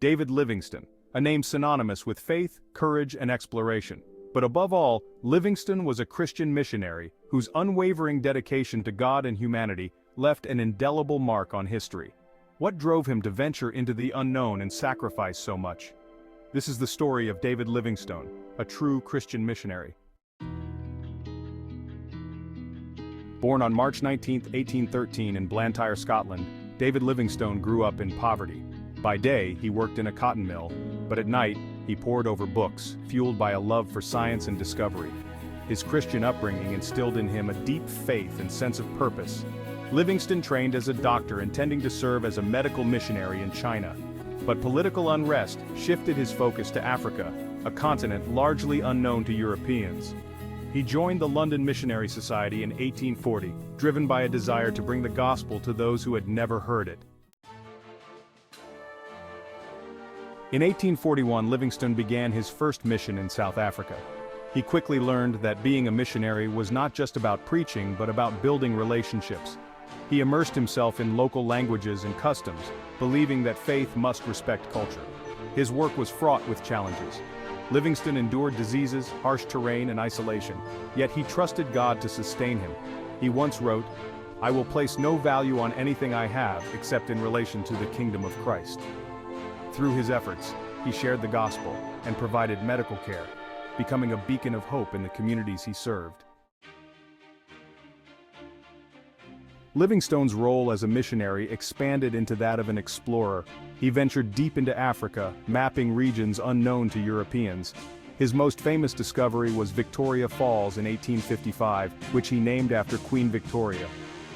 David Livingstone, a name synonymous with faith, courage, and exploration. But above all, Livingstone was a Christian missionary whose unwavering dedication to God and humanity left an indelible mark on history. What drove him to venture into the unknown and sacrifice so much? This is the story of David Livingstone, a true Christian missionary. Born on March 19, 1813 in Blantyre, Scotland, David Livingstone grew up in poverty. By day, he worked in a cotton mill, but at night, he pored over books, fueled by a love for science and discovery. His Christian upbringing instilled in him a deep faith and sense of purpose. Livingstone trained as a doctor, intending to serve as a medical missionary in China. But political unrest shifted his focus to Africa, a continent largely unknown to Europeans. He joined the London Missionary Society in 1840, driven by a desire to bring the gospel to those who had never heard it. In 1841, Livingstone began his first mission in South Africa. He quickly learned that being a missionary was not just about preaching, but about building relationships. He immersed himself in local languages and customs, believing that faith must respect culture. His work was fraught with challenges. Livingstone endured diseases, harsh terrain, and isolation, yet he trusted God to sustain him. He once wrote, "I will place no value on anything I have except in relation to the kingdom of Christ." Through his efforts, he shared the gospel and provided medical care, becoming a beacon of hope in the communities he served. Livingstone's role as a missionary expanded into that of an explorer. He ventured deep into Africa, mapping regions unknown to Europeans. His most famous discovery was Victoria Falls in 1855, which he named after Queen Victoria.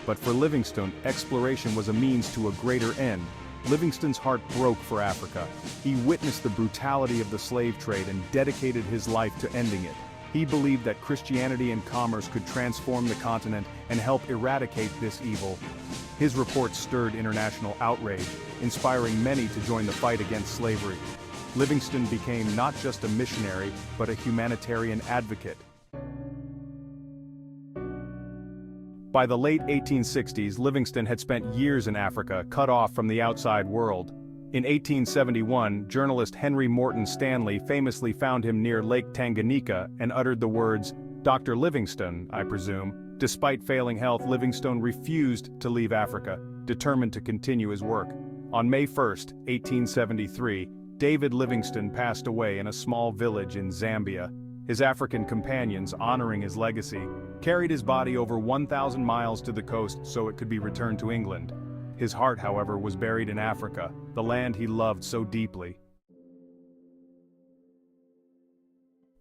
But for Livingstone, exploration was a means to a greater end. Livingstone's heart broke for Africa. He witnessed the brutality of the slave trade and dedicated his life to ending it. He believed that Christianity and commerce could transform the continent and help eradicate this evil. His report stirred international outrage, inspiring many to join the fight against slavery. Livingstone became not just a missionary, but a humanitarian advocate. By the late 1860s, Livingstone had spent years in Africa, cut off from the outside world. In 1871, journalist Henry Morton Stanley famously found him near Lake Tanganyika and uttered the words, "Dr. Livingstone, I presume." Despite failing health, Livingstone refused to leave Africa, determined to continue his work. On May 1, 1873, David Livingstone passed away in a small village in Zambia. His African companions, honoring his legacy, carried his body over 1,000 miles to the coast so it could be returned to England. His heart, however, was buried in Africa, the land he loved so deeply.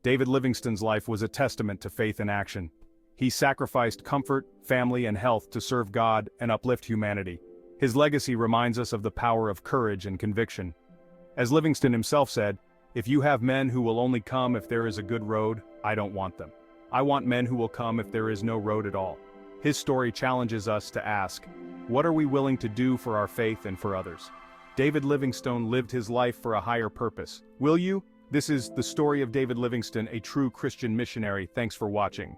David Livingstone's life was a testament to faith in action. He sacrificed comfort, family, and health to serve God and uplift humanity. His legacy reminds us of the power of courage and conviction. As Livingstone himself said, "If you have men who will only come if there is a good road, I don't want them. I want men who will come if there is no road at all." His story challenges us to ask, what are we willing to do for our faith and for others? David Livingstone lived his life for a higher purpose. Will you? This is the story of David Livingstone, a true Christian missionary. Thanks for watching.